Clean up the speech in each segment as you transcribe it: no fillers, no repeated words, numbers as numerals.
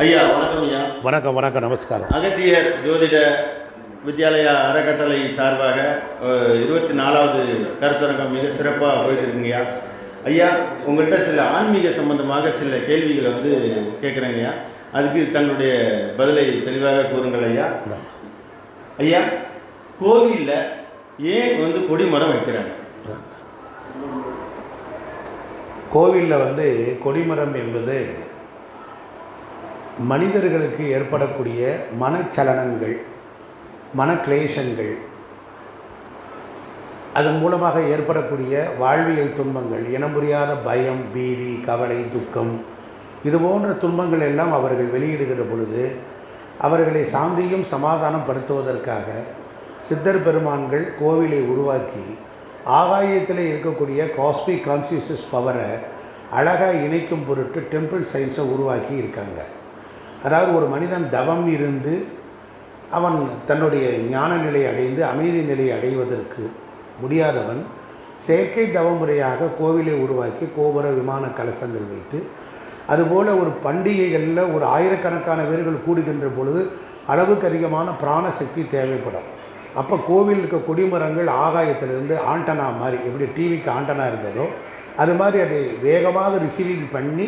ஐயா வணக்கம் ஐயா. வணக்கம் வணக்கம், நமஸ்காரம். அகத்தியர் ஜோதிட வித்யாலயா அறக்கட்டளை சார்பாக 24வது கருத்தரங்கம் மிக சிறப்பாக போயிட்டுருக்குங்கய்யா. ஐயா, உங்கள்கிட்ட சில ஆன்மீக சம்பந்தமாக சில கேள்விகளை கேட்குறேங்க ஐயா. அதுக்கு தங்களுடைய பதிலை தெளிவாக கூறுங்கள் ஐயா. ஐயா, கோவிலில் ஏன் கொடிமரம் வைக்கிறாங்க? கோவிலில் கொடிமரம் என்பது மனிதர்களுக்கு ஏற்படக்கூடிய மனச்சலனங்கள், மனக்லேஷங்கள், அதன் மூலமாக ஏற்படக்கூடிய வாழ்வியல் துன்பங்கள், இனம் புரியாத பயம், பீதி, கவலை, துக்கம், இதுபோன்ற துன்பங்கள் எல்லாம் அவர்கள் வெளியிடுகிற பொழுது அவர்களை சாந்தியும் சமாதானம் படுத்துவதற்காக சித்தர் பெருமான்கள் கோவிலை உருவாக்கி ஆகாயத்தில் இருக்கக்கூடிய காஸ்மிக் கான்சியஸ்னஸ் பவரை அழகாக இணைக்கும் பொருட்டு டெம்பிள் சயின்ஸை உருவாக்கி இருக்காங்க. அதாவது ஒரு மனிதன் தவம் இருந்து அவன் தன்னுடைய ஞான நிலை அடைந்து அமைதி நிலையை அடைவதற்கு முடியாதவன் செயற்கை தவமுறையாக கோவிலை உருவாக்கி கோபுர விமான கலசங்கள் வைத்து, அதுபோல் ஒரு பண்டிகைகளில் ஒரு ஆயிரக்கணக்கான பேர்கள் கூடுகின்ற பொழுது அளவுக்கு அதிகமான பிராணசக்தி தேவைப்படும். அப்போ கோவில் இருக்க கொடிமரங்கள் ஆகாயத்திலிருந்து ஆண்டனா மாதிரி, எப்படி டிவிக்கு ஆண்டனா இருந்ததோ அது மாதிரி அதை வேகமாக ரிசீவிங் பண்ணி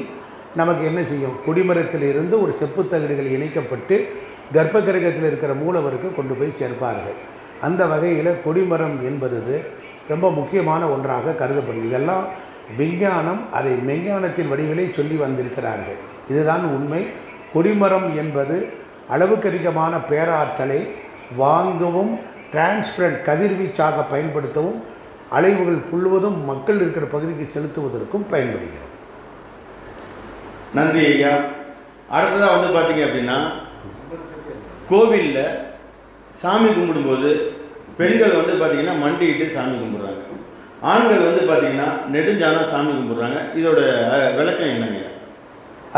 நமக்கு என்ன செய்யும், கொடிமரத்திலிருந்து ஒரு செப்புத்தகடுகள் இணைக்கப்பட்டு கர்ப்ப கிரகத்தில் இருக்கிற மூலவருக்கு கொண்டு போய் சேர்ப்பார்கள். அந்த வகையில் கொடிமரம் என்பது ரொம்ப முக்கியமான ஒன்றாக கருதப்படுது. இதெல்லாம் விஞ்ஞானம் அதை மெஞ்ஞானத்தின் வடிவிலே சொல்லி வந்திருக்கிறார்கள். இதுதான் உண்மை. கொடிமரம் என்பது அளவுக்கு அதிகமான பேராற்றலை வாங்கவும் டிரான்ஸ்பரண்ட் கதிர்வீச்சாக பயன்படுத்தவும் அலைவுகள் முழுவதும் மக்கள் இருக்கிற பகுதிக்கு செலுத்துவதற்கும் பயன்படுகிறது. நன்றி ஐயா. அடுத்ததாக பார்த்தீங்க அப்படின்னா, கோவிலில் சாமி கும்பிடும்போது பெண்கள் பார்த்திங்கன்னா மண்டிட்டு சாமி கும்பிட்றாங்க, ஆண்கள் பார்த்திங்கன்னா நெடுஞ்சானா சாமி கும்பிட்றாங்க. இதோட விளக்கம் என்னங்க?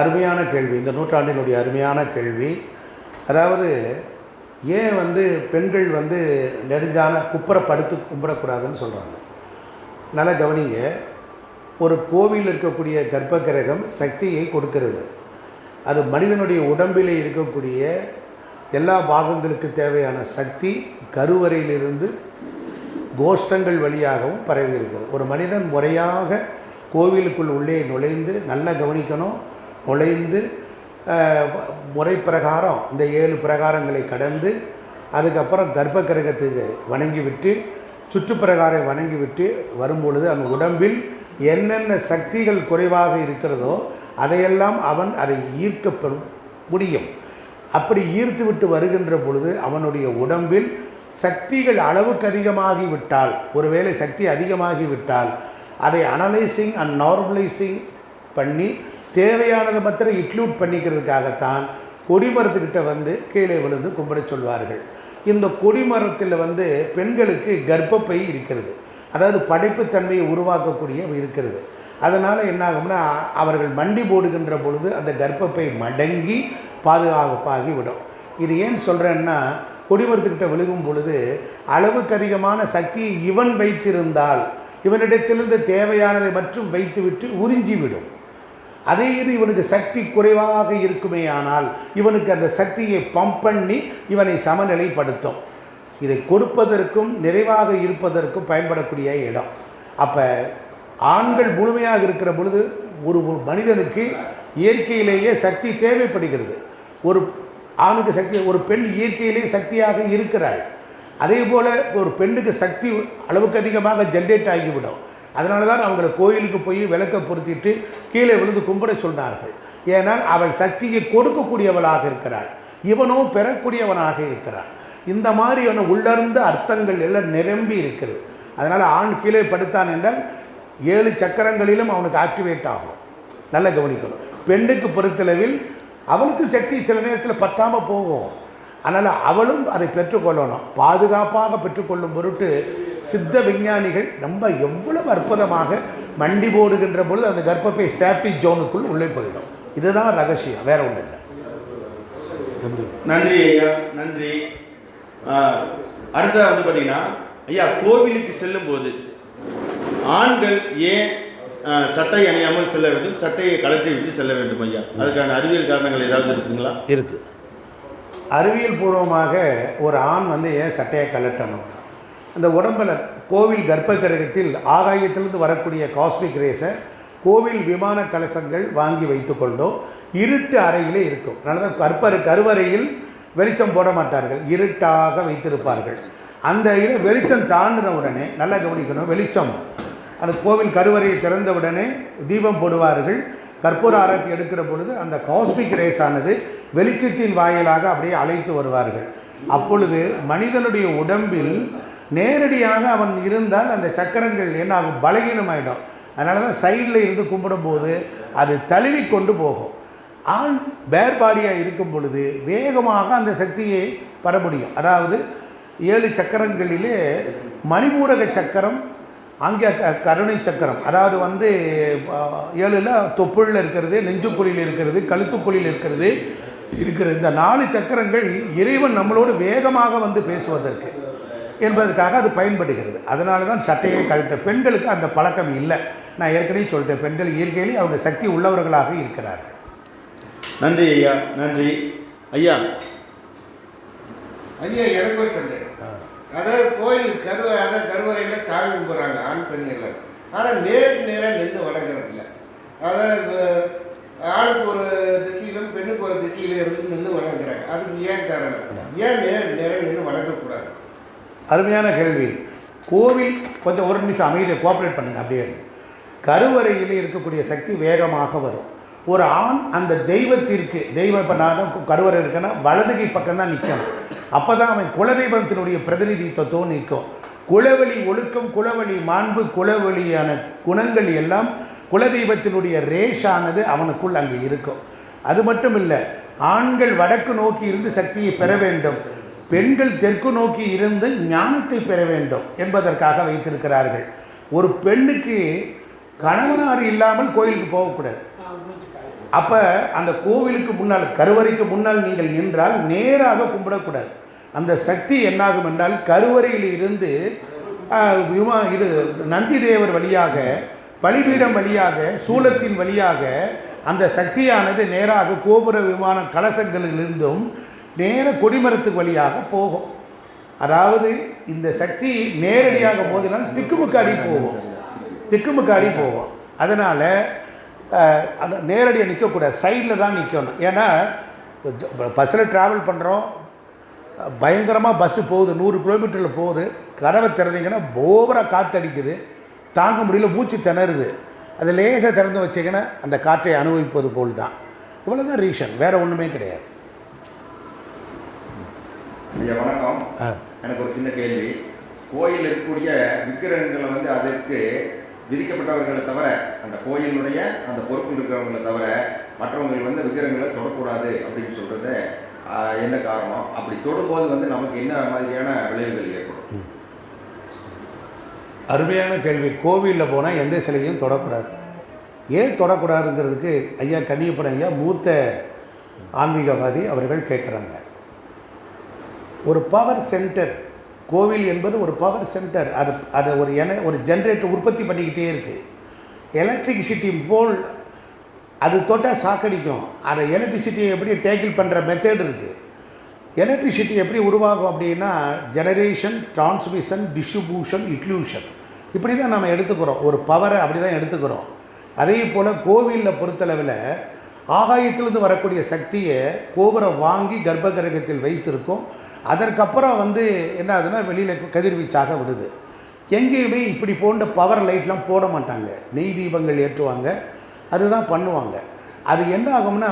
அருமையான கேள்வி, இந்த நூற்றாண்டினுடைய அருமையான கேள்வி. அதாவது ஏன் பெண்கள் நெடுஞ்சான குப்புற படுத்து கும்பிடக்கூடாதுன்னு சொல்கிறாங்க. நல்லா கவனிங்க. ஒரு கோவிலில் இருக்கக்கூடிய கர்ப்ப கிரகம் சக்தியை கொடுக்கிறது. அது மனிதனுடைய உடம்பில் இருக்கக்கூடிய எல்லா பாகங்களுக்கு தேவையான சக்தி கருவறையிலிருந்து கோஷ்டங்கள் வழியாகவும் பரவி இருக்கிறது. ஒரு மனிதன் முறையாக கோவிலுக்குள் உள்ளே நுழைந்து, நல்லா கவனிக்கணும், நுழைந்து முறை பிரகாரம் இந்த 7 பிரகாரங்களை கடந்து அதுக்கப்புறம் கர்ப்ப கிரகத்துக்கு வணங்கிவிட்டு சுற்றுப்பிரகாரம் வணங்கிவிட்டு வரும்பொழுது அவன் உடம்பில் என்னென்ன சக்திகள் குறைவாக இருக்கிறதோ அதையெல்லாம் அவன் அதை ஈர்க்க முடியும். அப்படி ஈர்த்து விட்டு வருகின்ற பொழுது அவனுடைய உடம்பில் சக்திகள் அளவுக்கு அதிகமாகிவிட்டால், ஒருவேளை சக்தி அதிகமாகிவிட்டால் அதை அனலைசிங் அண்ட் நார்மலைசிங் பண்ணி தேவையானதை மாத்திரம் இன்க்ளூட் பண்ணிக்கிறதுக்காகத்தான் கொடிமரத்துக்கிட்ட கீழே விழுந்து கும்பிட சொல்வார்கள். இந்த கொடிமரத்தில் பெண்களுக்கு கர்ப்பப்பை இருக்கிறது, அதாவது படைப்புத்தன்மையை உருவாக்கக்கூடிய இருக்கிறது. அதனால் என்னாகும்னா அவர்கள் மண்டி போடுகின்ற பொழுது அந்த கர்ப்பப்பை மடங்கி பாதுகாப்பாகி விடும். இது ஏன் சொல்கிறேன்னா, கொடிமரத்துக்கிட்ட விழுகும் பொழுது அளவுக்கு அதிகமான சக்தியை இவன் வைத்திருந்தால் இவனிடத்திலிருந்து தேவையானதை மட்டும் வைத்துவிட்டு உறிஞ்சிவிடும். அதே இது இவனுக்கு சக்தி குறைவாக இருக்குமே ஆனால் இவனுக்கு அந்த சக்தியை பம்ப் பண்ணி இவனை சமநிலைப்படுத்தும். இதை கொடுப்பதற்கும் நிறைவாக இருப்பதற்கும் பயன்படக்கூடிய இடம். அப்போ ஆண்கள் முழுமையாக இருக்கிற பொழுது ஒரு மனிதனுக்கு இயற்கையிலேயே சக்தி தேவைப்படுகிறது. ஒரு ஆணுக்கு சக்தி, ஒரு பெண் இயற்கையிலேயே சக்தியாக இருக்கிறாள். அதே போல் ஒரு பெண்ணுக்கு சக்தி அளவுக்கு அதிகமாக ஜென்ரேட் ஆகிவிடும். அதனால தான் அவங்களை கோயிலுக்கு போய் விளக்க பொருத்திட்டு கீழே விழுந்து கும்பிட சொன்னார்கள். ஏன்னால் அவள் சக்தியை கொடுக்கக்கூடியவளாக இருக்கிறாள், இவனோ பெறக்கூடியவனாக இருக்கிறான். இந்த மாதிரியான உள்ளர்ந்த அர்த்தங்கள் எல்லாம் நிரம்பி இருக்கிறது. அதனால் ஆண் கீழே படுத்தான் என்றால் 7 சக்கரங்களிலும் அவனுக்கு ஆக்டிவேட் ஆகும். நல்லா கவனிக்கணும். பெண்ணுக்கு பொறுத்தளவில் அவளுக்கு சக்தி சில நேரத்தில் பத்தாமல் போகும். அதனால் அவளும் அதை பெற்றுக்கொள்ளணும். பாதுகாப்பாக பெற்றுக்கொள்ளும் பொருட்டு சித்த விஞ்ஞானிகள் நம்ம எவ்வளவு அற்புதமாக மண்டி போடுகின்ற பொழுது அந்த கர்ப்பப்பை சேஃப்டி ஜோனுக்குள் உள்ளே போயிடும். இதுதான் ரகசியம், வேற ஒன்றும் இல்லை. நன்றி ஐயா, நன்றி. அடுத்ததாக பார்த்தீங்கன்னா ஐயா, கோவிலுக்கு செல்லும்போது ஆண்கள் ஏன் சட்டை அணியாமல் செல்ல வேண்டும், சட்டையை கழற்றி விட்டு செல்ல வேண்டும் ஐயா. அதுக்கான அறிவியல் காரணங்கள் ஏதாவது இருக்குங்களா? இருக்குது. அறிவியல் பூர்வமாக ஒரு ஆண் வந்து ஏன் சட்டையை கழட்டணும்? அந்த உடம்பில் கோவில் கர்ப்ப கிரகத்தில் ஆகாயத்திலிருந்து வரக்கூடிய காஸ்மிக் ரேஸை கோவில் விமான கலசங்கள் வாங்கி வைத்துக்கொண்டோ இருட்டு அறையிலே இருக்கும். அதனால தான் கருவறையில் வெளிச்சம் போட மாட்டார்கள், இருட்டாக வைத்திருப்பார்கள். அந்த வெளிச்சம் தாண்டின உடனே நல்லா கவனிக்கணும், வெளிச்சம் அந்த கோவில் கருவறையை திறந்த உடனே தீபம் போடுவார்கள். கற்பூர ஆரத்தி எடுக்கிற பொழுது அந்த காஸ்மிக் ரேஸ் ஆனது வெளிச்சத்தின் வாயிலாக அப்படியே அழைத்து வருவார்கள். அப்பொழுது மனிதனுடைய உடம்பில் நேரடியாக அவன் இருந்தால் அந்த சக்கரங்கள் என்னாகும், பலகீனமாயிடும். அதனால தான் சைடில் இருந்து கும்பிடும்போது அது தழுவி கொண்டு போகும். ஆண் பேர் பாடியாக இருக்கும் பொழுது வேகமாக அந்த சக்தியை பெற முடியும். அதாவது 7 சக்கரங்களிலே மணிபூரக சக்கரம், அங்கே கருணை சக்கரம், அதாவது வந்து 7ல் தொப்புளில் இருக்கிறது, நெஞ்சுக்குழியில் இருக்கிறது, கழுத்துக்குழியில் இருக்கிறது. இந்த 4 சக்கரங்கள் இறைவன் நம்மளோடு வேகமாக வந்து பேசுவதற்கு என்பதற்காக அது பயன்படுகிறது. அதனால தான் சட்டையை கழட்ட. பெண்களுக்கு அந்த பழக்கம் இல்லை. நான் ஏற்கனவே சொல்லிட்டேன், பெண்கள் இயற்கையிலே அவங்க சக்தி உள்ளவர்களாக இருக்கிறார்கள். நன்றி ஐயா, நன்றி ஐயா. ஐயா எனக்கு ஒரு சந்தேகம். அதாவது கோயில் கருவறையில் சாமி கும்பிட்றாங்க ஆண் பெண் எல்லாம். ஆனால் நேருக்கு நேராக நின்று வணங்குறதில்ல. அதாவது ஆணுக்கு ஒரு திசையிலும் பெண்ணுக்கு ஒரு திசையிலும் இருந்து நின்று வணங்குறாங்க. அதுக்கு ஏன் காரணம்? ஏன் நேரம் நின்று வணங்கக்கூடாது? அருமையான கேள்வி. கோவில் கொஞ்சம் ஒரு நிமிஷம் அமைதியை கோஆப்ரேட் பண்ணுங்கள். அப்படியே கருவறையில் இருக்கக்கூடிய சக்தி வேகமாக வரும். ஒரு ஆண் அந்த தெய்வத்திற்கு இப்போ நான் தான் கருவறை இருக்கேன்னா வலதுகை பக்கம் தான் நிற்கணும். அப்போ தான் அவன் குலதெய்வத்தினுடைய பிரதிநிதித்துவம் நிற்கும். குலவழி ஒழுக்கம், குலவழி மாண்பு, குலவழியான குணங்கள் எல்லாம் குலதெய்வத்தினுடைய ரேஷானது அவனுக்குள் அங்கே இருக்கும். அது மட்டும் இல்லை, ஆண்கள் வடக்கு நோக்கி இருந்து சக்தியை பெற வேண்டும், பெண்கள் தெற்கு நோக்கி இருந்து ஞானத்தை பெற வேண்டும் என்பதற்காக வைத்திருக்கிறார்கள். ஒரு பெண்ணுக்கு கணவனார் இல்லாமல் கோயிலுக்கு போகக்கூடாது. அப்போ அந்த கோவிலுக்கு முன்னால், கருவறைக்கு முன்னால் நீங்கள் நின்றால் நேராக கும்பிடக்கூடாது. அந்த சக்தி என்னாகும் என்றால் கருவறையில் இருந்து இது நந்தி தேவர் வழியாக, பலிபீடம் வழியாக, சூலத்தின் வழியாக அந்த சக்தியானது நேராக கோபுர விமான கலசங்களிலிருந்தும் நேர கொடிமரத்துக்கு வழியாக போகும். அதாவது இந்த சக்தி நேரடியாக மோதினால் திக்குமுக்காடி போகும். அதனால் அது நேரடியாக நிற்கக்கூடாது, சைடில் தான் நிற்கணும். ஏன்னா பஸ்ஸில் ட்ராவல் பண்ணுறோம், பயங்கரமாக பஸ்ஸு போகுது, 100 கிலோமீட்டரில் போகுது. கதவை திறந்தீங்கன்னா ஓவராக காற்று அடிக்குது, தாங்க முடியல, மூச்சு திணறுது. அது லேசாக திறந்து வச்சிங்கன்னா அந்த காற்றை அனுபவிப்பது போல் தான். இவ்வளோ தான் ரீசன், வேறு ஒன்றுமே கிடையாது. ஐயா வணக்கம். எனக்கு ஒரு சின்ன கேள்வி. கோயில் இருக்கக்கூடிய விக்கிரகங்களை வந்து அதற்கு விதிக்கப்பட்டவர்களை தவிர, அந்த கோயிலுடைய அந்த பொறுப்பில் இருக்கிறவங்களை தவிர மற்றவங்க வந்து விக்கிரகங்களை தொடக்கூடாது அப்படின்னு சொல்கிறது என்ன காரணம்? அப்படி தொடும்போது வந்து நமக்கு என்ன மாதிரியான விளைவுகள் ஏற்படும்? அருமையான கேள்வி. கோவிலில் போனால் எந்த சிலையும் தொடக்கூடாது. ஏன் தொடக்கூடாதுங்கிறதுக்கு ஐயா கன்னியப்பன் ஐயா மூத்த ஆன்மீகவாதி அவர்கள் கேட்குறாங்க. ஒரு பவர் சென்டர், கோவில் என்பது ஒரு பவர் சென்டர். அது ஒரு ஜென்ரேட்டர் உற்பத்தி பண்ணிக்கிட்டே இருக்குது. எலக்ட்ரிசிட்டி போல் அது தொட்டால் சாக்கடிக்கும். அதை எலக்ட்ரிசிட்டியை எப்படி டேக்கிள் பண்ணுற மெத்தட் இருக்குது. எலக்ட்ரிசிட்டி எப்படி உருவாகும் அப்படின்னா ஜெனரேஷன், டிரான்ஸ்மிஷன், டிஸ்ட்ரிபியூஷன், இன்க்ளூஷன், இப்படி தான் நம்ம எடுத்துக்கிறோம். ஒரு பவரை அப்படி தான் எடுத்துக்கிறோம். அதே போல் கோவிலில் பொறுத்தளவில் ஆகாயத்திலிருந்து வரக்கூடிய சக்தியை கோபுரம் வாங்கி கர்ப்ப கிரகத்தில் வைத்திருக்கும். அதற்கப்புறம் வந்து என்ன ஆகுதுன்னா வெளியில் கதிர்வீச்சாக விடுது. எங்கேயுமே இப்படி போன்ற பவர் லைட்லாம் போட மாட்டாங்க. நெய் தீபங்கள் ஏற்றுவாங்க, அதுதான் பண்ணுவாங்க. அது என்ன ஆகும்னா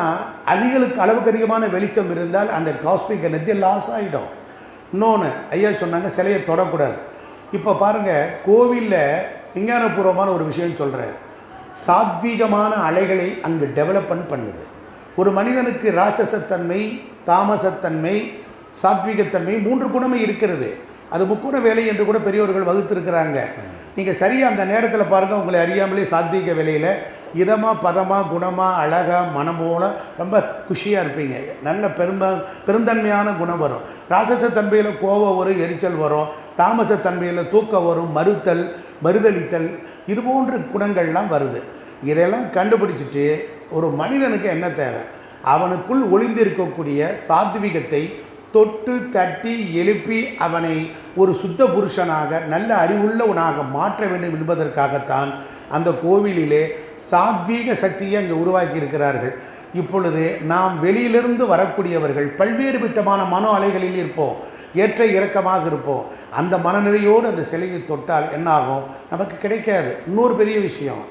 அளவுக்கு அதிகமான வெளிச்சம் இருந்தால் அந்த காஸ்மிக் எனர்ஜி லாஸ் ஆகிடும். இன்னொன்று ஐயா சொன்னாங்க, சிலையை தொடக்கூடாது. இப்போ பாருங்கள், கோவிலில் விஞ்ஞானபூர்வமான ஒரு விஷயம் சொல்கிறேன். சாத்வீகமான அலைகளை அங்கு டெவலப்மெண்ட் பண்ணுது. ஒரு மனிதனுக்கு ராட்சசத்தன்மை, தாமசத்தன்மை, சாத்வீகத்தன்மை 3 குணமே இருக்கிறது. அது முக்குண வேலை என்று கூட பெரியவர்கள் வகுத்திருக்கிறாங்க. நீங்கள் சரியாக அந்த நேரத்தில் பாருங்கள், உங்களை அறியாமலே சாத்வீக வேலையில் இதமாக, பதமாக, குணமாக, அழகாக, மனமோல ரொம்ப குஷியாக இருப்பீங்க. நல்ல பெருந்தன்மையான குணம் வரும். ராட்சசத்தன்மையில் கோபம் வரும், எரிச்சல் வரும். தாமசத்தன்மையில் தூக்கம் வரும், மறுத்தல், மறுதளித்தல், இது போன்ற குணங்கள்லாம் வருது. இதெல்லாம் கண்டுபிடிச்சிட்டு ஒரு மனிதனுக்கு என்ன தேவை, அவனுக்குள் ஒளிந்திருக்கக்கூடிய சாத்விகத்தை தொட்டு தட்டி எழுப்பி அவனை ஒரு சுத்த புருஷனாக நல்ல அறிவுள்ளவனாக மாற்ற வேண்டும் என்பதற்காகத்தான் அந்த கோவிலிலே சாத்வீக சக்தியை அங்கே உருவாக்கி இருக்கிறார்கள். இப்பொழுது நாம் வெளியிலிருந்து வரக்கூடியவர்கள் பல்வேறு விதமான மன அலைகளில் இருப்போம், ஏற்ற இறக்கமாக இருப்போம். அந்த மனநிலையோடு அந்த சிலையை தொட்டால் என்னாகும், நமக்கு கிடைக்காது. இன்னொரு பெரிய விஷயம்,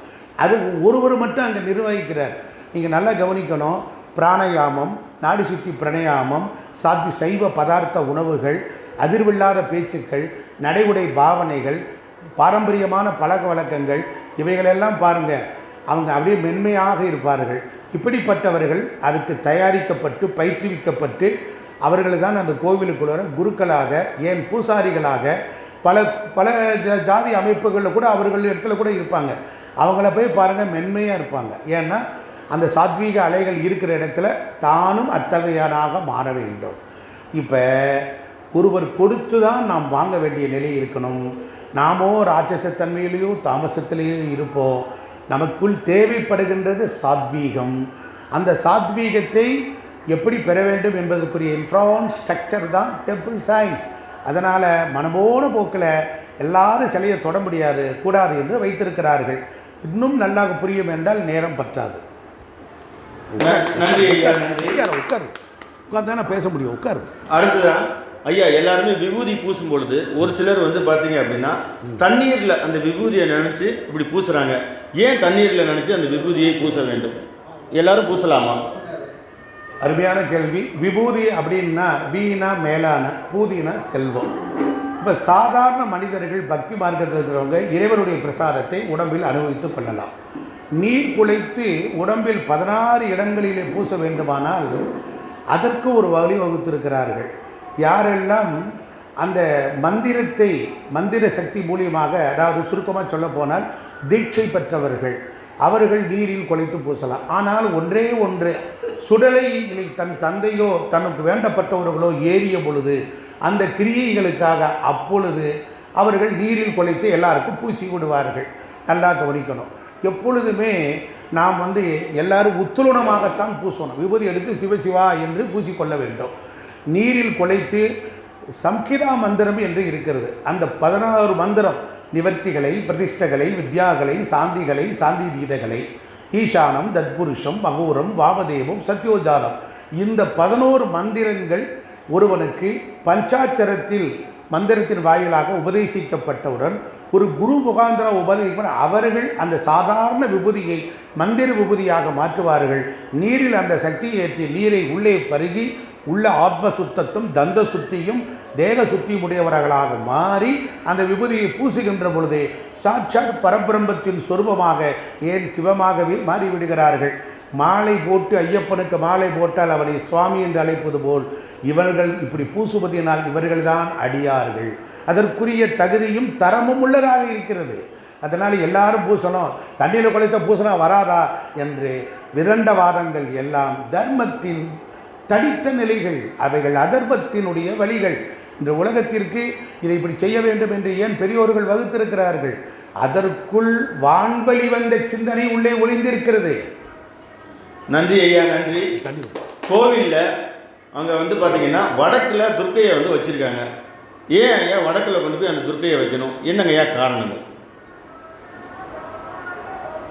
அது ஒருவர் மட்டும் அங்கே நிர்வகிக்கிறார். நீங்கள் நல்லா கவனிக்கணும். பிராணயாமம், நாடி சுத்தி பிரணயாமம், சைவ பதார்த்த உணவுகள், அதிர்வில்லாத பேச்சுக்கள், நடைமுறை பாவனைகள், பாரம்பரியமான பழக்க வழக்கங்கள், இவைகளெல்லாம் பாருங்கள், அவங்க அப்படியே மென்மையாக இருப்பார்கள். இப்படிப்பட்டவர்கள் அதுக்கு தயாரிக்கப்பட்டு பயிற்றுவிக்கப்பட்டு அவர்கள் தான் அந்த கோவிலுக்குள்ள குருக்களாக, ஏன் பூசாரிகளாக, பல பல ஜாதி அமைப்புகளில் கூட அவர்கள் இடத்துல கூட இருப்பாங்க. அவங்கள போய் பாருங்கள், மென்மையாக இருப்பாங்க. ஏன்னா அந்த சாத்வீக அலைகள் இருக்கிற இடத்துல தானும் அத்தகையனாக மாற வேண்டும். இப்போ ஒருவர் கொடுத்து தான் நாம் வாங்க வேண்டிய நிலை இருக்கணும். நாமோ ராட்சசத்தன்மையிலேயோ தாமசத்திலேயோ இருப்போம். நமக்குள் தேவைப்படுகின்றது சாத்வீகம். அந்த சாத்வீகத்தை எப்படி பெற வேண்டும் என்பதற்குரிய இன்ஃப்ராஸ்ட்ரக்சர் தான் டெம்பிள் சயின்ஸ். அதனால் மனமோன போக்கில் எல்லாரும் சிலையை தொட முடியாது, கூடாது என்று வைத்திருக்கிறார்கள். இன்னும் நல்லாக புரியும் என்றால் நேரம் பற்றாது. நன்றி ஐயா, நன்றி. உட்காரு, உட்காந்து தானே பேச முடியும், உட்காரு. அடுத்ததான் ஐயா, எல்லாருமே விபூதி பூசும் பொழுது ஒரு சிலர் வந்து பார்த்தீங்க அப்படின்னா தண்ணீரில் அந்த விபூதியை நினச்சி இப்படி பூசுகிறாங்க. ஏன் தண்ணீரில் நினச்சி அந்த விபூதியை பூச வேண்டும்? எல்லாரும் பூசலாமா? அருமையான கேள்வி. விபூதி அப்படின்னா வீணா மேலான, பூதினா செல்வம். இப்போ சாதாரண மனிதர்கள் பக்தி மார்க்கத்தில் இருக்கிறவங்க இறைவனுடைய பிரசாதத்தை உடம்பில் அனுபவித்துக் கொள்ளலாம். நீர் குலைத்து உடம்பில் 16 இடங்களிலே பூச வேண்டுமானால் அதற்கு ஒரு வழி வகுத்திருக்கிறார்கள். யாரெல்லாம் அந்த மந்திரத்தை மந்திர சக்தி மூலியமாக, அதாவது சுருக்கமாக சொல்ல போனால் தீட்சை பெற்றவர்கள், அவர்கள் நீரில் குலைத்து பூசலாம். ஆனால் ஒன்றே ஒன்று, சுடலைகளை தன் தந்தையோ தனக்கு வேண்டப்பட்டவர்களோ ஏறிய பொழுது அந்த கிரியைகளுக்காக அப்பொழுது அவர்கள் நீரில் குலைத்து எல்லாருக்கும் பூசி விடுவார்கள். நல்லா கவனிக்கணும். எப்பொழுதுமே நாம் எல்லாரும் உத்துலனமாகத்தான் பூசணும். விபூதி எடுத்து சிவசிவா என்று பூசிக்கொள்ள வேண்டும். நீரில் குலைத்து சம்கிதா மந்திரம் என்று இருக்கிறது. அந்த 16 மந்திரம் நிவர்த்திகளை, பிரதிஷ்டகளை, வித்யாகளை, சாந்திகளை, சாந்தி தீதகளை, ஈசானம், தத்புருஷம், மகூரம், வாமதேவம், சத்யோஜாலம், இந்த 11 மந்திரங்கள் ஒருவனுக்கு பஞ்சாட்சரத்தில் மந்திரத்தின் வாயிலாக உபதேசிக்கப்பட்டவுடன் ஒரு குரு முகாந்திர உபதேசிக்கப்பட அவர்கள் அந்த சாதாரண விபூதியை மந்திர விபூதியாக மாற்றுவார்கள். நீரில் அந்த சக்தியை ஏற்றி நீரை உள்ளே பருகி உள்ள ஆத்ம சுத்தத்தும் தந்த சுத்தியும் தேக சுத்தியும் உடையவர்களாக மாறி அந்த விபூதியை பூசுகின்ற பொழுது சாட்சாத் பரபிரம்மத்தின் சொரூபமாக, ஏன் சிவமாகவே மாறிவிடுகிறார்கள். மாலை போட்டு ஐயப்பனுக்கு மாலை போட்டால் அவனை சுவாமி என்று அழைப்பது போல் இவர்கள் இப்படி பூசுவதினால் இவர்கள்தான் அடியார்கள். அதற்குரிய தகுதியும் தரமும் உள்ளதாக இருக்கிறது. அதனால் எல்லாரும் பூசணும், தண்ணியில் குலைச்சா பூசணா வராதா என்று விதண்டவாதங்கள் எல்லாம் தர்மத்தின் தடித்த நிலைகள், அவைகள் அதர்மத்தினுடைய வழிகள். இந்த உலகத்திற்கு இதை இப்படி செய்ய வேண்டும் என்று ஏன் பெரியோர்கள் வகுத்திருக்கிறார்கள்? அதற்குள் வான்வழி வந்த சிந்தனை உள்ளே ஒளிந்திருக்கிறது. நன்றி ஐயா, நன்றி. கோவிலில் அங்கே பார்த்தீங்கன்னா வடக்கில் துர்க்கையை வச்சுருக்காங்க. ஏன் ஐயா வடக்கில் கொண்டு போய் அந்த துர்க்கையை வைக்கணும்? என்னங்க ஐயா காரணங்கள்?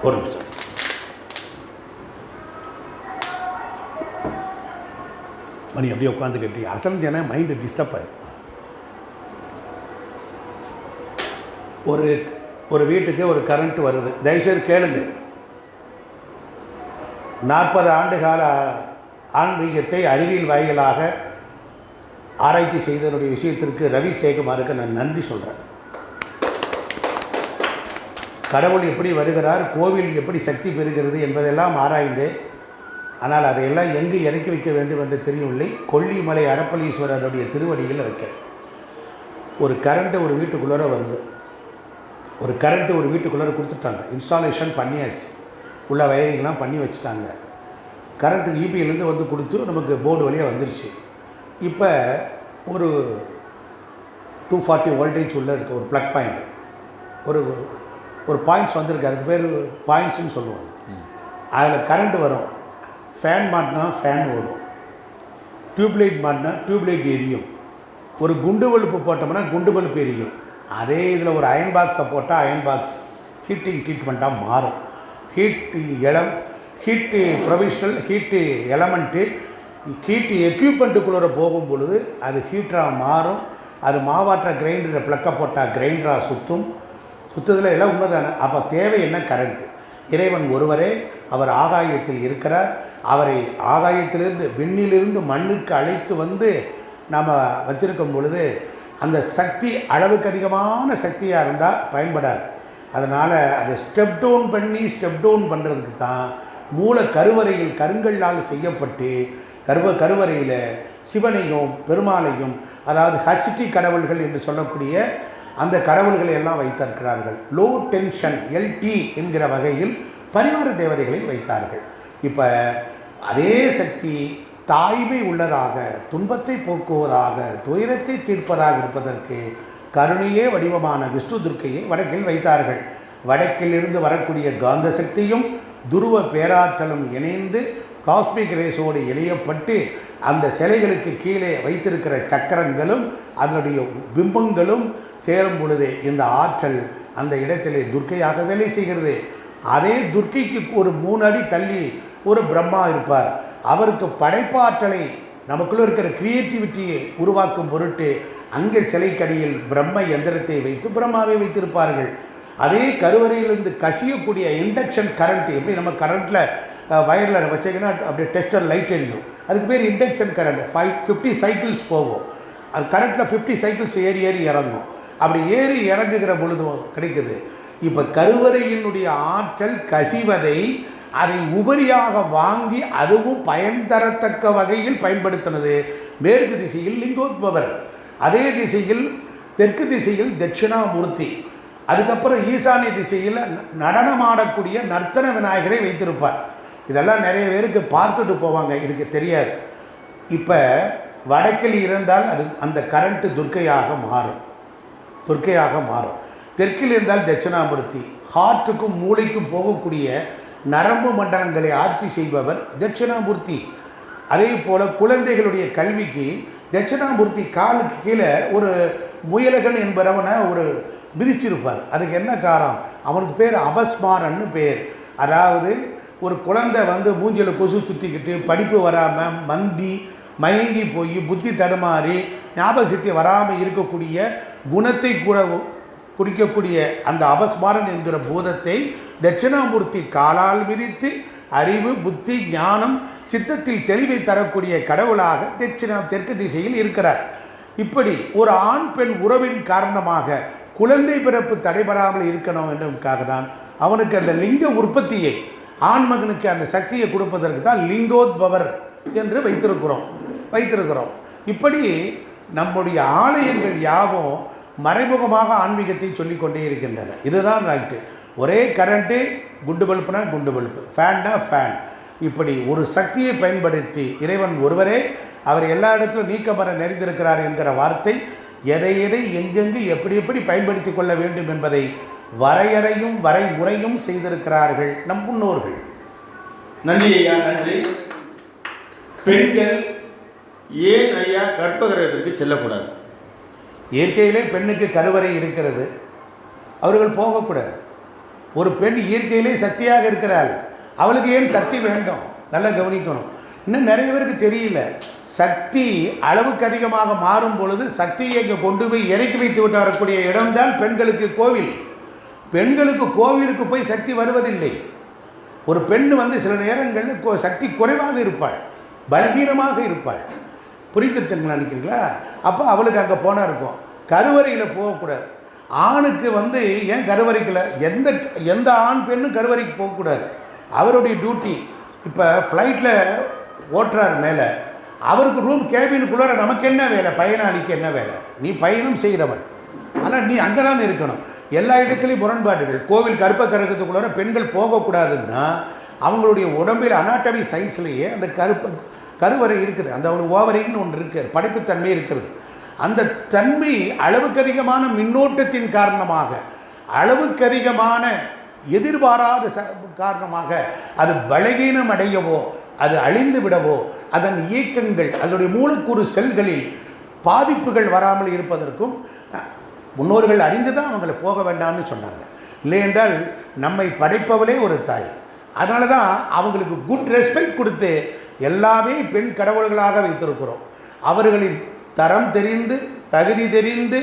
ஒரு நிமிஷம். மணி அப்படியே உட்காந்து எப்படி அசஞ்சன மைண்டு டிஸ்டர்ப் ஆயிடும். ஒரு வீட்டுக்கு ஒரு கரண்ட் வருது. தயவுசெய்து கேளுங்க. 40 ஆண்டுகால ஆன்மீகத்தை அறிவியல் வாயிலாக ஆராய்ச்சி செய்ததனுடைய விஷயத்திற்கு ரவி சேகுமாருக்கு நான் நன்றி சொல்கிறேன். கடவுள் எப்படி வருகிறார், கோவில் எப்படி சக்தி பெறுகிறது என்பதெல்லாம் ஆராய்ந்தேன். ஆனால் அதையெல்லாம் எங்கு இறக்கி வைக்க வேண்டும் என்று தெரியவில்லை. கொல்லிமலை அரப்பளீஸ்வரருடைய திருவடியில் வைக்கிறேன். ஒரு கரண்ட்டு ஒரு வீட்டுக்குள்ளே வருது. ஒரு கரண்ட்டு ஒரு வீட்டுக்குள்ளே கொடுத்துட்டாங்க. இன்ஸ்டாலேஷன் பண்ணியாச்சு. உள்ள வயரிங்லாம் பண்ணி வச்சுட்டாங்க. கரண்ட்டு இபியிலேருந்து கொடுத்து நமக்கு போர்டு வழியாக வந்துருச்சு. இப்போ ஒரு 240 வோல்டேஜ் உள்ளே இருக்குது. ஒரு ப்ளக் பாயிண்ட், ஒரு ஒரு பாயிண்ட்ஸ் வந்திருக்கு, அதுக்கு பேர் பாயிண்ட்ஸ்னு சொல்லுவாங்க. அதில் கரண்ட் வரும், ஃபேன் மாட்டினா ஃபேன் ஓடும், டியூப்லைட் மாட்டினா டியூப்லைட் எரியும், ஒரு குண்டு பல்பு போட்டோம்னா குண்டு பல்பு எரியும். அதே இதில் ஒரு அயன் பாக்ஸை போட்டால் அயன் பாக்ஸ் ஹீட்டிங் ட்ரீட்மெண்ட்டாக மாறும். Heat provisional heat element heat எக்யூப்மெண்ட்டுக்குள்ளே போகும் பொழுது அது ஹீட்டராக மாறும். அது மாவாற்ற கிரைண்டரில் ப்ளக்கை போட்டால் கிரைண்டராக சுற்றுதில் எல்லாம் உண்மைதானே. அப்போ தேவை என்ன? கரண்ட்டு. இறைவன் ஒருவரே, அவர் ஆகாயத்தில் இருக்கிறார். அவரை ஆகாயத்திலிருந்து விண்ணிலிருந்து மண்ணுக்கு அழைத்து வந்து நாம் வச்சிருக்கும் பொழுது அந்த சக்தி அளவுக்கு அதிகமான சக்தியாக இருந்தால் பயன்படாது. அதனால் அதை ஸ்டெப் டவுன் பண்ணுறதுக்கு தான் மூல கருவறையில் கருங்கல்லால் செய்யப்பட்டு கருவறையில் சிவனையும் பெருமாளையும், அதாவது ஹச்டி கடவுள்கள் என்று சொல்லக்கூடிய அந்த கடவுள்களை எல்லாம் வைத்திருக்கிறார்கள். லோ டென்ஷன் எல்டி என்கிற வகையில் பரிவார தேவதைகளை வைத்தார்கள். இப்போ அதே சக்தி தாய்மை உள்ளதாக, துன்பத்தை போக்குவதாக, துயரத்தை தீர்ப்பதாக இருப்பதற்கு கருணையே வடிவமான விஷ்ணு துர்க்கையை வடக்கில் வைத்தார்கள். வடக்கிலிருந்து வரக்கூடிய காந்த சக்தியும் துருவ பேராற்றலும் இணைந்து காஸ்மிக் ரேஸோடு இணையப்பட்டு அந்த சிலைகளுக்கு கீழே வைத்திருக்கிற சக்கரங்களும் அதனுடைய பிம்பங்களும் சேரும் பொழுது இந்த ஆற்றல் அந்த இடத்திலே துர்க்கையாக வேலை செய்கிறது. அதே துர்க்கைக்கு ஒரு 3 அடி தள்ளி ஒரு பிரம்மா இருப்பார். அவருக்கு படைப்பாற்றலை, நமக்குள்ள இருக்கிற கிரியேட்டிவிட்டியை உருவாக்கும் பொருட்டு அங்கே சிலைக்கடியில் பிரம்ம எந்திரத்தை வைத்து பிரம்மாவை வைத்திருப்பார்கள். அதே கருவறையிலிருந்து கசியக்கூடிய இண்டக்ஷன் கரண்ட், எப்படி நம்ம கரண்ட்டில் வயரில் வச்சிங்கன்னா அப்படியே டெஸ்டர் லைட் எரியும், அதுக்கு பேர் இண்டக்ஷன் கரண்ட். 50 சைக்கிள்ஸ் போகும். அது கரண்ட்டில் 50 சைக்கிள்ஸ் ஏறி இறங்கும். அப்படி ஏறி இறங்குகிற பொழுதும் கிடைக்குது. இப்போ கருவறையினுடைய ஆற்றல் கசிவதை அதை உபரியாக வாங்கி அதுவும் பயன் தரத்தக்க வகையில் பயன்படுத்தினது மேற்கு திசையில் லிங்கோத்பவர், அதே திசையில் தெற்கு திசையில் தட்சிணாமூர்த்தி, அதுக்கப்புறம் ஈசானிய திசையில் நடனமாடக்கூடிய நர்த்தன விநாயகரை வைத்திருப்பார். இதெல்லாம் நிறைய பேருக்கு பார்த்துட்டு போவாங்க, இதுக்கு தெரியாது. இப்போ வடக்கில் இருந்தால் அது அந்த கரண்ட்டு துர்க்கையாக மாறும். தெற்கில் இருந்தால் தட்சிணாமூர்த்தி. ஹார்ட்டுக்கும் மூளைக்கும் போகக்கூடிய நரம்பு மண்டலங்களை ஆட்சி செய்பவர் தட்சிணாமூர்த்தி. அதே போல் குழந்தைகளுடைய கல்விக்கு தட்சிணாமூர்த்தி காலுக்கு கீழே ஒரு முயலகன் என்பவனை ஒரு விதிச்சிருப்பார். அதுக்கு என்ன காரணம்? அவனுக்கு பேர் அபஸ்மாரன்னு பேர். அதாவது ஒரு குழந்தை மூஞ்சில் கொசு சுற்றிக்கிட்டு படிப்பு வராமல் மயங்கி போய் புத்தி தடுமாறி ஞாபக சக்தி வராமல் இருக்கக்கூடிய குணத்தை கூட குடிக்கக்கூடிய அந்த அபஸ்மாரன் என்கிற பூதத்தை தட்சிணாமூர்த்தி காலால் விரித்து அறிவு, புத்தி, ஞானம், சித்தத்தில் தெளிவை தரக்கூடிய கடவுளாக தெற்கு திசையில் இருக்கிறார். இப்படி ஒரு ஆண் பெண் உறவின் காரணமாக குழந்தை பிறப்பு தடைபெறாமல் இருக்கணும் என்பதற்காக தான் அவனுக்கு அந்த லிங்க உற்பத்தியை, ஆண்மகனுக்கு அந்த சக்தியை கொடுப்பதற்கு தான் லிங்கோத்பவர் என்று வைத்திருக்கிறோம். இப்படி நம்முடைய ஆலயங்கள் யாவும் மறைமுகமாக ஆன்மீகத்தை சொல்லிக்கொண்டே இருக்கின்றன. இதுதான் ரைட்டு. ஒரே கரண்ட்டு, குண்டு பல்புனா குண்டு பல்பு, ஃபேன்னா ஃபேன். இப்படி ஒரு சக்தியை பயன்படுத்தி இறைவன் ஒருவரே, அவர் எல்லா இடத்திலும் நீக்கமர நிறைந்திருக்கிறார் என்கிற வார்த்தை எதை எங்கெங்கு எப்படி பயன்படுத்தி கொள்ள வேண்டும் என்பதை வரையறையும் வரைமுறையும் செய்திருக்கிறார்கள் நம் முன்னோர்கள். நன்றி ஐயா, நன்றி. பெண்கள் ஏன் ஐயா கர்ப்பகிரகத்திற்கு செல்லக்கூடாது? இயற்கையிலே பெண்ணுக்கு கருவறை இருக்கிறது, அவர்கள் போகக்கூடாது. ஒரு பெண் இயற்கையிலே சக்தியாக இருக்கிறாள், அவளுக்கு ஏன் சக்தி வேண்டும்? நல்லா கவனிக்கணும். இன்னும் நிறைய பேருக்கு தெரியல. சக்தி அளவுக்கு அதிகமாக மாறும் பொழுது சக்தியை இங்கே கொண்டு போய் இறக்கி வைத்து விட்டு வரக்கூடிய இடம்தான் பெண்களுக்கு கோவில். பெண்களுக்கு கோவிலுக்கு போய் சக்தி வருவதில்லை. ஒரு பெண் சில நேரங்களில் சக்தி குறைவாக இருப்பாள், பலகீனமாக இருப்பாள். புரிந்துருச்சுங்களா நினைக்கிறீங்களா? அப்போ அவளுக்கு அங்கே போனால் இருக்கும். கருவறையில் போகக்கூடாது. ஆணுக்கு ஏன் கருவறைக்குள்ள எந்த ஆண் பெண்ணும் கருவறைக்கு போகக்கூடாது. அவருடைய டியூட்டி. இப்போ ஃப்ளைட்டில் ஓட்டுறார் மேலே, அவருக்கு ரூம் கேபினுக்குள்ளார நமக்கு என்ன வேலை? பயனாளிக்கு என்ன வேலை? நீ பயணம் செய்கிறவன், ஆனால் நீ அங்கே தான் இருக்கணும். எல்லா இடத்துலையும் முரண்பாடுகள். கோவில் கருப்பகிரகத்துக்குள்ளார பெண்கள் போகக்கூடாதுன்னா அவங்களுடைய உடம்பில் அனாட்டமி சயின்ஸ்லேயே அந்த கருவறை இருக்குது. அந்த ஓவரின்னு ஒன்று இருக்குது, படைப்புத்தன்மை இருக்கிறது. அந்த தன்மை அளவுக்கு அதிகமான மின்னோட்டத்தின் காரணமாக அளவுக்கு அதிகமான எதிர்பாராத காரணமாக அது பலகீனம் அடையவோ அது அழிந்து விடவோ அதன் இயக்கங்கள் அதனுடைய மூலக்கூறு செல்களில் பாதிப்புகள் வராமல் இருப்பதற்கும் முன்னோர்கள் அறிந்து தான் அவங்களை போக வேண்டாம்னு சொன்னாங்க. இல்லையென்றால் நம்மை படைப்பவளே ஒரு தாய். அதனால தான் அவங்களுக்கு குட் ரெஸ்பெக்ட் கொடுத்து எல்லாமே பெண் கடவுள்களாக வைத்திருக்கிறோம். அவர்களின் தரம் தெரிந்து தகுதி தெரிந்து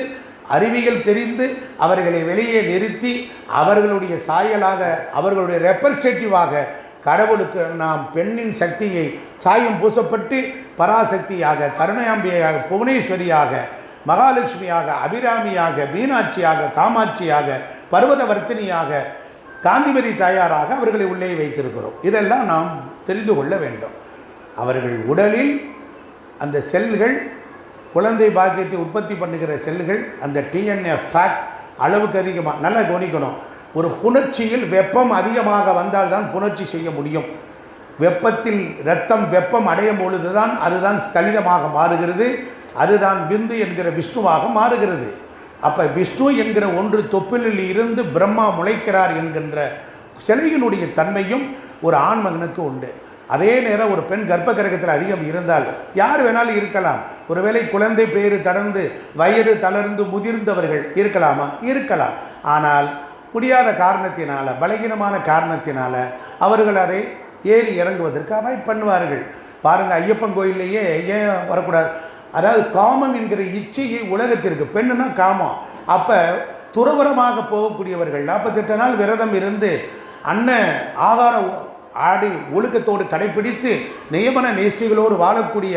அறிவியல் தெரிந்து அவர்களை வெளியே நிறுத்தி அவர்களுடைய சாயலாக அவர்களுடைய ரெப்ரசன்டேட்டிவாக கடவுளுக்கு நாம் பெண்ணின் சக்தியை சாயம் பூசப்பட்டு பராசக்தியாக கருணையாம்பியாக புவனேஸ்வரியாக மகாலட்சுமியாக அபிராமியாக மீனாட்சியாக காமாட்சியாக பர்வதவர்த்தினியாக காந்திமதி தாயாராக அவர்களை உள்ளே வைத்திருக்கிறோம். இதெல்லாம் நாம் தெரிந்து கொள்ள வேண்டும். அவர்கள் உடலில் அந்த செல்கள் குழந்தை பாக்கியத்தை உற்பத்தி பண்ணுகிற செல்கள் அந்த டிஎன்ஏ ஃபேக்ட் அளவுக்கு அதிகமாக நல்லா கவனிக்கணும். ஒரு புணர்ச்சியில் வெப்பம் அதிகமாக வந்தால்தான் புணர்ச்சி செய்ய முடியும். வெப்பத்தில் இரத்தம் வெப்பம் அடையும் பொழுது தான் அதுதான் ஸ்கலிதமாக மாறுகிறது. அதுதான் விந்து என்கிற விஷ்ணுவாக மாறுகிறது. அப்போ விஷ்ணு என்கிற ஒன்று தொப்பிலில் இருந்து பிரம்மா முளைக்கிறார் என்கின்ற சிலையினுடைய தன்மையும் ஒரு ஆண் மகனுக்கு உண்டு. அதே நேரம் ஒரு பெண் கர்ப்ப கிரகத்தில் அதிகம் இருந்தால் யார் வேணாலும் இருக்கலாம். ஒருவேளை குழந்தை பேறு தடர்ந்து வயது தளர்ந்து முதிர்ந்தவர்கள் இருக்கலாமா? இருக்கலாம். ஆனால் முடியாத காரணத்தினால பலகீனமான காரணத்தினால அவர்கள் அதை ஏறி இறங்குவதற்கு அவாய்ட் பண்ணுவார்கள். பாருங்கள், ஐயப்பன் கோயிலேயே ஏன் வரக்கூடாது? அதாவது காமம் என்கிற இச்சையை உலகத்திற்கு பெண்ணுனா காமம். அப்போ துறவரமாக போகக்கூடியவர்கள் 48 நாள் விரதம் இருந்து ஆகார ஆடி ஒழுக்கத்தோடு கடைபிடித்து நியமன நேஷ்டிகளோடு வாழக்கூடிய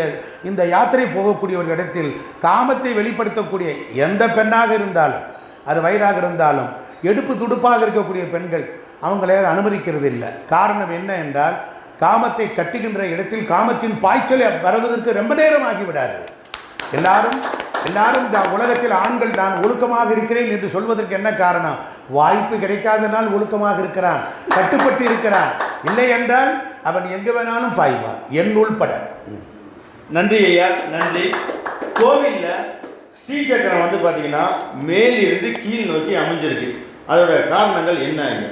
இந்த யாத்திரை போகக்கூடியவர்களிடத்தில் காமத்தை வெளிப்படுத்தக்கூடிய எந்த பெண்ணாக இருந்தாலும் அது வயிறாக இருந்தாலும் எடுப்பு துடுப்பாக இருக்கக்கூடிய பெண்கள் அவங்களே அனுமதிக்கிறது இல்லை. காரணம் என்ன என்றால் காமத்தை கட்டுகின்ற இடத்தில் காமத்தின் பாய்ச்சலை வருவதற்கு ரொம்ப நேரம் ஆகிவிடாது. எல்லாரும் உலகத்தில் ஆண்கள் நான் ஒழுக்கமாக இருக்கிறேன் என்று சொல்வதற்கு என்ன காரணம்? வாய்ப்பு கிடைக்காதனால் ஒழுக்கமாக இருக்கிறான், கட்டுப்பட்டு இருக்கிறான். இல்லை என்றால் அவன் எங்கு வேணாலும் பாய்வான், என் உள்பட. நன்றி ஐயா, நன்றி. கோவிலில் ஸ்ரீசக்கரம் வந்து பார்த்தீங்கன்னா மேல் இருந்து கீழ் நோக்கி அமைஞ்சிருக்கு. அதோட காரணங்கள் என்ன ஐயா?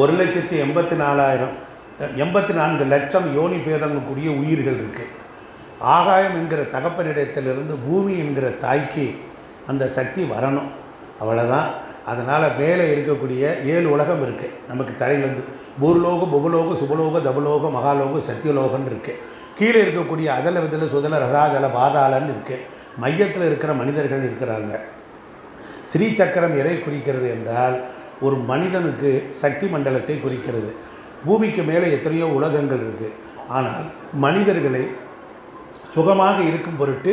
1,84,00,000 யோனி பேதங்கக்கூடிய உயிர்கள் இருக்குது. ஆகாயம் என்கிற தகப்பனிடத்திலிருந்து பூமி என்கிற தாய்க்கு அந்த சக்தி வரணும், அவ்வளோதான். அதனால் மேலே இருக்கக்கூடிய 7 உலகம் இருக்குது நமக்கு. தரையிலேருந்து பூர்லோக புபலோக சுபலோக தபலோக மகாலோக சத்தியலோகன்னு இருக்குது. கீழே இருக்கக்கூடிய அதல விதல சுதல ரசாதல பாதாளன்னு இருக்குது. மையத்தில் இருக்கிற மனிதர்கள் இருக்கிறாங்க. ஸ்ரீசக்கரம் எதை குறிக்கிறது என்றால் ஒரு மனிதனுக்கு சக்தி மண்டலத்தை குறிக்கிறது. பூமிக்கு மேலே எத்தனையோ உலகங்கள் இருக்குது. ஆனால் மனிதர்களை சுகமாக இருக்கும் பொருட்டு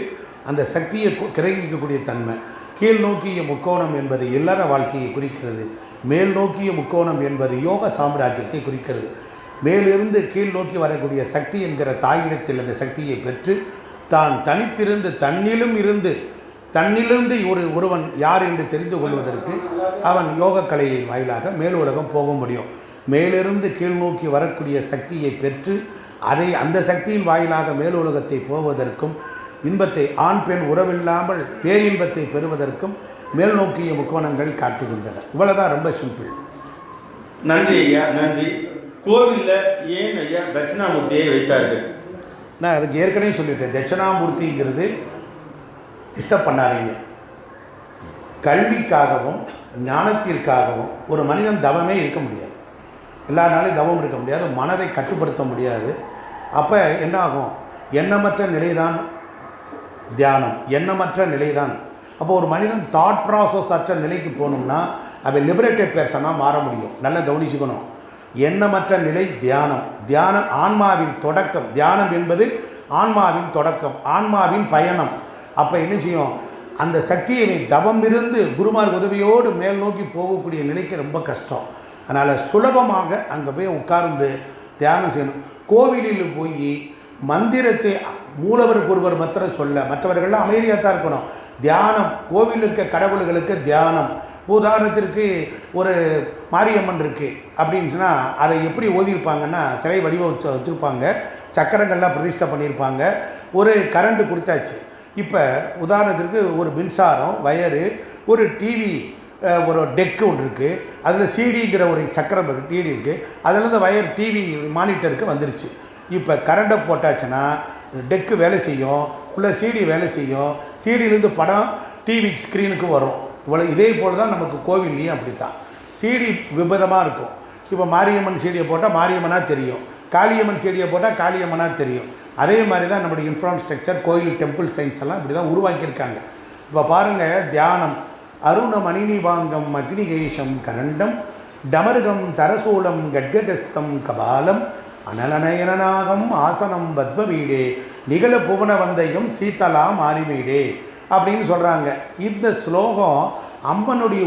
அந்த சக்தியை கிரகிக்கக்கூடிய தன்மை. கீழ் நோக்கிய முக்கோணம் என்பது இல்லற வாழ்க்கையை குறிக்கிறது. மேல் நோக்கிய முக்கோணம் என்பது யோக சாம்ராஜ்யத்தை குறிக்கிறது. மேலிருந்து கீழ் நோக்கி வரக்கூடிய சக்தி என்கிற தாயிடத்தில் அந்த சக்தியை பெற்று தான் தனித்திருந்து தன்னிலிருந்து ஒருவன் யார் என்று தெரிந்து கொள்வதற்கு அவன் யோகக்கலையின் வாயிலாக மேல் உலகம் போக முடியும். மேலிருந்து கீழ் நோக்கி வரக்கூடிய சக்தியை பெற்று அந்த சக்தியின் வாயிலாக மேல் உலகத்தை போவதற்கும் இன்பத்தை ஆண் பெண் உறவில்லாமல் பேரின்பத்தை பெறுவதற்கும் மேல் நோக்கிய முக்கோணங்கள் காட்டுகின்றன. இவ்வளோதான், ரொம்ப சிம்பிள். நன்றி ஐயா, நன்றி. கோவிலில் ஏன் ஐயா தட்சிணாமூர்த்தியை வைத்தார்கள்? நான் அதுக்கு ஏற்கனவே சொல்லிட்டேன். தட்சிணாமூர்த்திங்கிறது டிஸ்டர்ப் பண்ணாதீங்க. கல்விக்காகவும் ஞானத்திற்காகவும் ஒரு மனிதன் தவமே இருக்க முடியாது. எல்லா நாளையும் தவம் இருக்க முடியாது, மனதை கட்டுப்படுத்த முடியாது. அப்போ என்ன ஆகும்? எண்ணமற்ற நிலைதான் தியானம், எண்ணமற்ற நிலைதான். அப்போ ஒரு மனிதன் தாட் ப்ராசஸ் அற்ற நிலைக்கு போகணும்னா அவன் லிபரேட்டட் பர்சனாக மாற முடியும். நல்லா கவனிச்சுக்கணும். எண்ணமற்ற நிலை தியானம். தியானம் ஆன்மாவின் தொடக்கம். தியானம் என்பது ஆன்மாவின் தொடக்கம், ஆன்மாவின் பயணம். அப்போ என்ன செய்யும்? அந்த சக்தியை தவம் இருந்து குருமார் உதவியோடு மேல் நோக்கி போகக்கூடிய நிலைக்கு ரொம்ப கஷ்டம். அதனால் சுலபமாக அங்கே போய் உட்கார்ந்து தியானம் செய்யணும். கோவிலில் போய் மந்திரத்தை மூலவருக்கு ஒருவர் மாத்திரம் சொல்ல, மற்றவர்கள்லாம் அமைதியாக தான் இருக்கணும். தியானம், கோவிலில் இருக்க கடவுள்களுக்கு தியானம். உதாரணத்திற்கு ஒரு மாரியம்மன் இருக்குது அப்படின்னு சொன்னால் அதை எப்படி ஓதியிருப்பாங்கன்னா, சிலை வடிவம் வச்சுருப்பாங்க, சக்கரங்கள்லாம் பிரதிஷ்டை பண்ணியிருப்பாங்க, ஒரு கரண்ட்டு கொடுத்தாச்சு. இப்போ உதாரணத்திற்கு ஒரு மின்சாரம் வயரு ஒரு டிவி ஒரு டெக்கு ஒன்று இருக்குது, அதில் சிடிங்கிற ஒரு சக்கரம் டிவி இருக்குது, அதுலேருந்து வயர் டிவி மானிட்டருக்கு வந்துருச்சு. இப்போ கரண்ட்டை போட்டாச்சுன்னா டெக்கு வேலை செய்யும், உள்ள சிடி வேலை செய்யும், சிடியிலேருந்து படம் டிவி ஸ்க்ரீனுக்கு வரும். இவ்வளோ இதே போல் தான் நமக்கு கோவில்லையும் அப்படித்தான். சிடி விபதமாக இருக்கும். இப்போ மாரியம்மன் சீடியை போட்டால் மாரியம்மனாக தெரியும், காளியம்மன் சீடியை போட்டால் காளியம்மனாக தெரியும். அதே மாதிரி தான் நம்முடைய இன்ஃப்ராஸ்ட்ரக்சர், கோயில், டெம்பிள் சயின்ஸ் எல்லாம் இப்படி தான் உருவாக்கியிருக்காங்க. இப்போ பாருங்கள், தியானம் அருணம் அணிநிவாங்கம் அக்னிகேஷம் கரண்டம் டமருகம் தரசூலம் கட்ககஸ்தம் கபாலம் அனலனயனாகம் ஆசனம் பத்மவீடே நிகழ புவன வந்தயம் சீத்தலா மாரிமீடே அப்படின்னு சொல்கிறாங்க. இந்த ஸ்லோகம் அம்மனுடைய